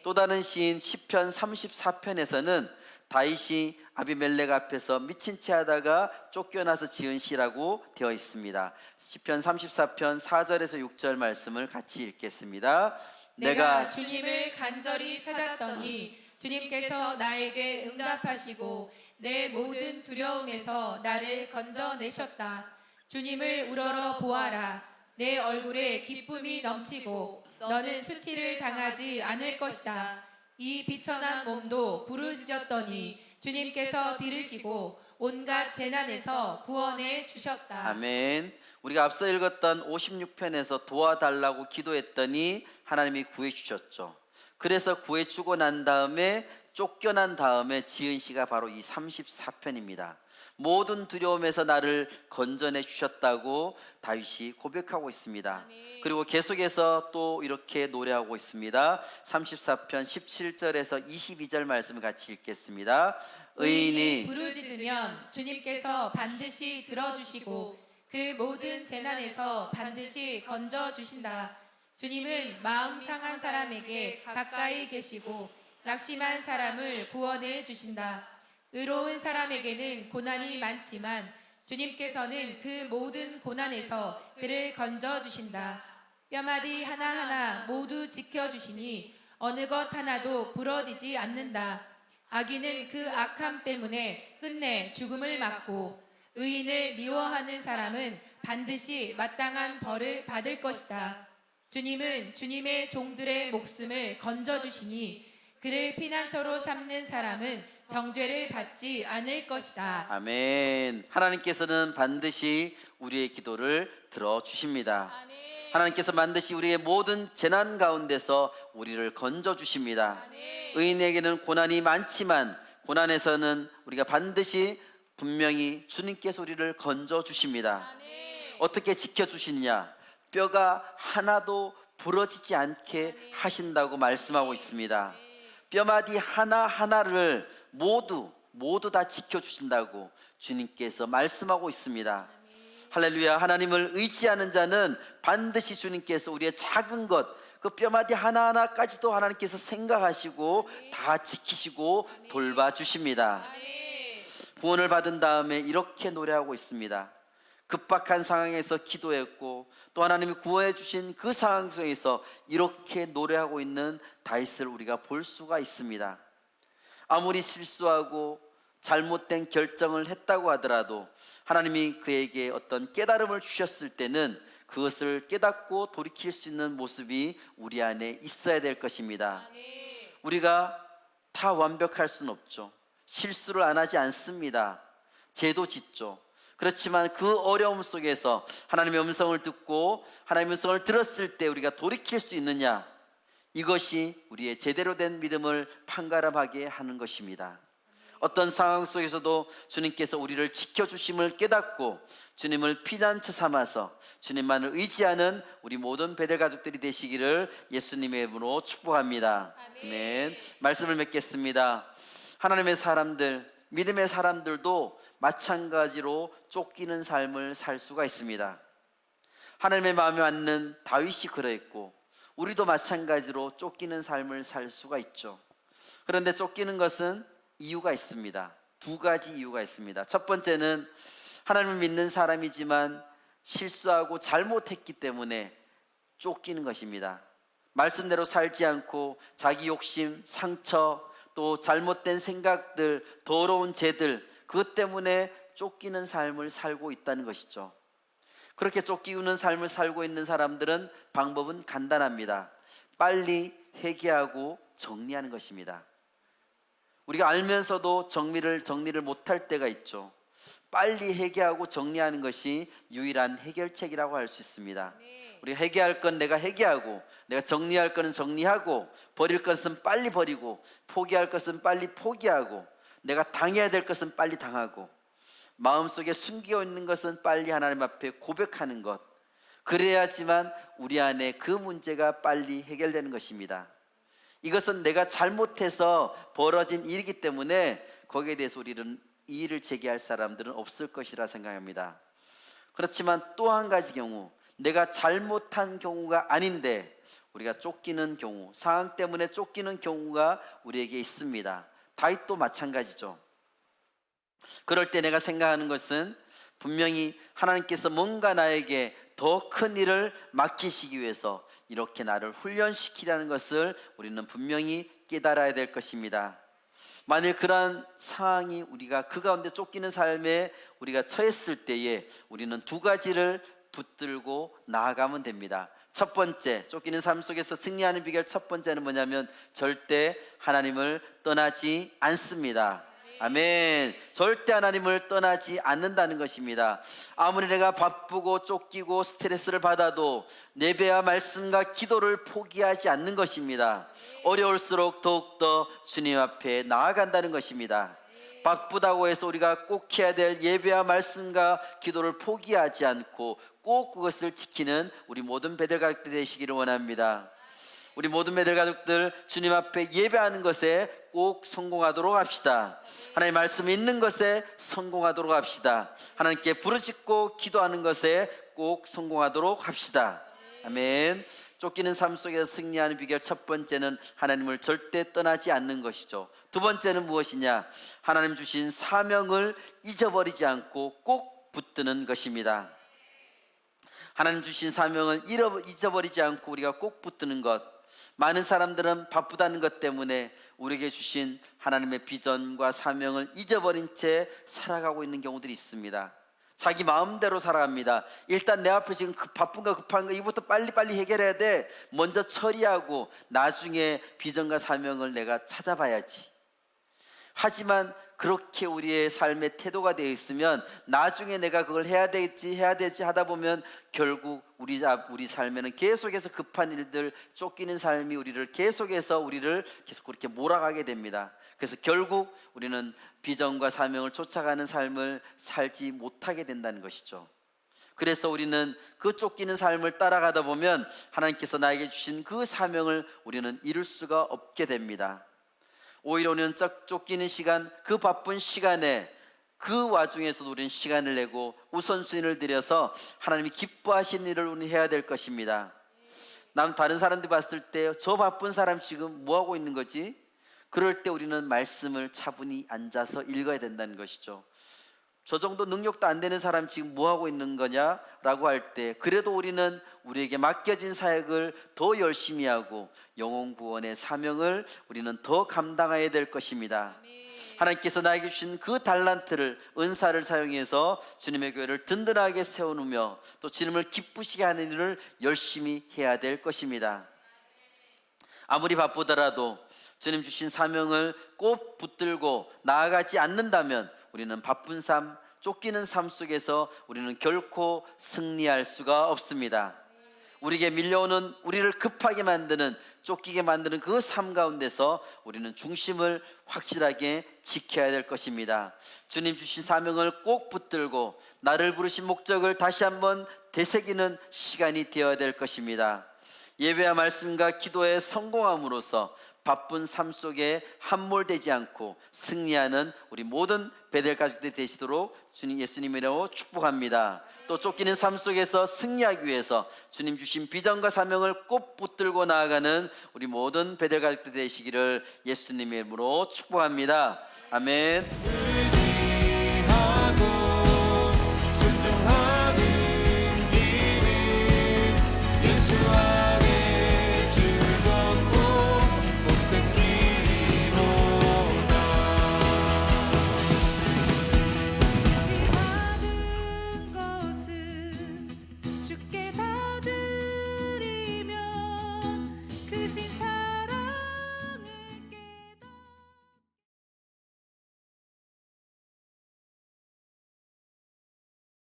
또 다른 시인 시편 34편에서는 다윗이 아비멜렉 앞에서 미친 채 하다가 쫓겨나서 지은 시라고 되어 있습니다. 시편 34편 4절에서 6절 말씀을 같이 읽겠습니다. 내가 주님을 간절히 찾았더니 주님께서 나에게 응답하시고 내 모든 두려움에서 나를 건져내셨다. 주님을 우러러 보아라. 내 얼굴에 기쁨이 넘치고 너는 수치를 당하지 않을 것이다. 이 비천한 몸도 부르짖었더니 주님께서 들으시고 온갖 재난에서 구원해 주셨다. 아멘. 우리가 앞서 읽었던 56편에서 도와달라고 기도했더니 하나님이 구해주셨죠. 그래서 구해주고 난 다음에 쫓겨난 다음에 지은 시가 바로 이 34편입니다. 모든 두려움에서 나를 건져내 주셨다고 다윗이 고백하고 있습니다. 아멘. 그리고 계속해서 또 이렇게 노래하고 있습니다. 34편 17절에서 22절 말씀을 같이 읽겠습니다. 의인이 부르짖으면 주님께서 반드시 들어주시고 그 모든 재난에서 반드시 건져 주신다. 주님은 마음 상한 사람에게 가까이 계시고 낙심한 사람을 구원해 주신다. 의로운 사람에게는 고난이 많지만 주님께서는 그 모든 고난에서 그를 건져 주신다. 뼈마디 하나하나 모두 지켜주시니 어느 것 하나도 부러지지 않는다. 악인은 그 악함 때문에 끝내 죽음을 맞고 의인을 미워하는 사람은 반드시 마땅한 벌을 받을 것이다. 주님은 주님의 종들의 목숨을 건져주시니 그를 피난처로 삼는 사람은 정죄를 받지 않을 것이다. 아멘. 하나님께서는 반드시 우리의 기도를 들어주십니다. 아멘. 하나님께서 반드시 우리의 모든 재난 가운데서 우리를 건져주십니다. 아멘. 의인에게는 고난이 많지만 고난에서는 우리가 반드시 분명히 주님께서 우리를 건져주십니다. 아멘. 어떻게 지켜주시느냐? 뼈가 하나도 부러지지 않게 아멘. 하신다고 말씀하고 아멘. 있습니다. 아멘. 뼈마디 하나하나를 모두 다 지켜주신다고 주님께서 말씀하고 있습니다. 할렐루야. 하나님을 의지하는 자는 반드시 주님께서 우리의 작은 것, 그 뼈마디 하나하나까지도 하나님께서 생각하시고 다 지키시고 돌봐주십니다. 아멘. 구원을 받은 다음에 이렇게 노래하고 있습니다. 급박한 상황에서 기도했고 또 하나님이 구원해 주신 그 상황 속에서 이렇게 노래하고 있는 다윗을 우리가 볼 수가 있습니다. 아무리 실수하고 잘못된 결정을 했다고 하더라도 하나님이 그에게 어떤 깨달음을 주셨을 때는 그것을 깨닫고 돌이킬 수 있는 모습이 우리 안에 있어야 될 것입니다. 아멘. 우리가 다 완벽할 수는 없죠. 실수를 안 하지 않습니다. 죄도 짓죠. 그렇지만 그 어려움 속에서 하나님의 음성을 듣고 하나님의 음성을 들었을 때 우리가 돌이킬 수 있느냐, 이것이 우리의 제대로 된 믿음을 판가름하게 하는 것입니다. 어떤 상황 속에서도 주님께서 우리를 지켜주심을 깨닫고 주님을 피난처 삼아서 주님만을 의지하는 우리 모든 베델 가족들이 되시기를 예수님의 이름으로 축복합니다. 아멘. 말씀을 맺겠습니다. 하나님의 사람들, 믿음의 사람들도 마찬가지로 쫓기는 삶을 살 수가 있습니다. 하나님의 마음에 맞는 다윗이 그러했고 우리도 마찬가지로 쫓기는 삶을 살 수가 있죠. 그런데 쫓기는 것은 이유가 있습니다. 두 가지 이유가 있습니다. 첫 번째는 하나님을 믿는 사람이지만 실수하고 잘못했기 때문에 쫓기는 것입니다. 말씀대로 살지 않고 자기 욕심, 상처, 또 잘못된 생각들, 더러운 죄들, 그것 때문에 쫓기는 삶을 살고 있다는 것이죠. 그렇게 쫓기는 삶을 살고 있는 사람들은 방법은 간단합니다. 빨리 회개하고 정리하는 것입니다. 우리가 알면서도 정리를 못할 때가 있죠. 빨리 회개하고 정리하는 것이 유일한 해결책이라고 할 수 있습니다. 우리가 회개할 건 내가 회개하고, 내가 정리할 것은 정리하고, 버릴 것은 빨리 버리고, 포기할 것은 빨리 포기하고, 내가 당해야 될 것은 빨리 당하고, 마음속에 숨겨 있는 것은 빨리 하나님 앞에 고백하는 것, 그래야지만 우리 안에 그 문제가 빨리 해결되는 것입니다. 이것은 내가 잘못해서 벌어진 일이기 때문에 거기에 대해서 우리는 이의를 제기할 사람들은 없을 것이라 생각합니다. 그렇지만 또 한 가지 경우, 내가 잘못한 경우가 아닌데 우리가 쫓기는 경우, 상황 때문에 쫓기는 경우가 우리에게 있습니다. 다윗도 마찬가지죠. 그럴 때 내가 생각하는 것은 분명히 하나님께서 뭔가 나에게 더 큰 일을 맡기시기 위해서 이렇게 나를 훈련시키라는 것을 우리는 분명히 깨달아야 될 것입니다. 만일 그러한 상황이 우리가 그 가운데 쫓기는 삶에 우리가 처했을 때에 우리는 두 가지를 붙들고 나아가면 됩니다. 첫 번째, 쫓기는 삶 속에서 승리하는 비결 첫 번째는 뭐냐면 절대 하나님을 떠나지 않습니다. 아멘. 절대 하나님을 떠나지 않는다는 것입니다. 아무리 내가 바쁘고 쫓기고 스트레스를 받아도 예배와 말씀과 기도를 포기하지 않는 것입니다. 어려울수록 더욱더 주님 앞에 나아간다는 것입니다. 바쁘다고 해서 우리가 꼭 해야 될 예배와 말씀과 기도를 포기하지 않고 꼭 그것을 지키는 우리 모든 베델 가족들 되시기를 원합니다. 우리 모든 베델 가족들 주님 앞에 예배하는 것에 꼭 성공하도록 합시다. 하나님의 말씀 읽는 것에 성공하도록 합시다. 하나님께 부르짖고 기도하는 것에 꼭 성공하도록 합시다. 아멘. 쫓기는 삶 속에서 승리하는 비결, 첫 번째는 하나님을 절대 떠나지 않는 것이죠. 두 번째는 무엇이냐? 하나님 주신 사명을 잊어버리지 않고 꼭 붙드는 것입니다. 하나님 주신 사명을 잊어버리지 않고 우리가 꼭 붙드는 것. 많은 사람들은 바쁘다는 것 때문에 우리에게 주신 하나님의 비전과 사명을 잊어버린 채 살아가고 있는 경우들이 있습니다. 자기 마음대로 살아갑니다. 일단 내 앞에 지금 바쁜 거 급한 거 이것부터 빨리빨리 해결해야 돼. 먼저 처리하고 나중에 비전과 사명을 내가 찾아봐야지. 하지만 그렇게 우리의 삶의 태도가 되어 있으면 나중에 내가 그걸 해야 되지 하다 보면 결국 우리 삶에는 계속해서 급한 일들, 쫓기는 삶이 우리를 계속 그렇게 몰아가게 됩니다. 그래서 결국 우리는 비전과 사명을 쫓아가는 삶을 살지 못하게 된다는 것이죠. 그래서 우리는 그 쫓기는 삶을 따라가다 보면 하나님께서 나에게 주신 그 사명을 우리는 이룰 수가 없게 됩니다. 오히려 우리는 쫓기는 시간, 그 바쁜 시간에 그 와중에서도 우리는 시간을 내고 우선순위를 들여서 하나님이 기뻐하신 일을 우리는 해야 될 것입니다. 다른 사람들이 봤을 때 저 바쁜 사람 지금 뭐 하고 있는 거지? 그럴 때 우리는 말씀을 차분히 앉아서 읽어야 된다는 것이죠. 저 정도 능력도 안 되는 사람 지금 뭐 하고 있는 거냐라고 할 때 그래도 우리는 우리에게 맡겨진 사역을 더 열심히 하고 영혼 구원의 사명을 우리는 더 감당해야 될 것입니다. 하나님께서 나에게 주신 그 달란트를, 은사를 사용해서 주님의 교회를 든든하게 세워놓으며 또 주님을 기쁘시게 하는 일을 열심히 해야 될 것입니다. 아무리 바쁘더라도 주님 주신 사명을 꼭 붙들고 나아가지 않는다면 우리는 바쁜 삶, 쫓기는 삶 속에서 우리는 결코 승리할 수가 없습니다. 우리에게 밀려오는, 우리를 급하게 만드는, 쫓기게 만드는 그 삶 가운데서 우리는 중심을 확실하게 지켜야 될 것입니다. 주님 주신 사명을 꼭 붙들고 나를 부르신 목적을 다시 한번 되새기는 시간이 되어야 될 것입니다. 예배와 말씀과 기도에 성공함으로써 바쁜 삶 속에 함몰되지 않고 승리하는 우리 모든 베델 가족들이 되시도록 주님 예수님이라고 축복합니다. 또 쫓기는 삶 속에서 승리하기 위해서 주님 주신 비전과 사명을 꼭 붙들고 나아가는 우리 모든 베델 가족들이 되시기를 예수님의 이름으로 축복합니다. 아멘.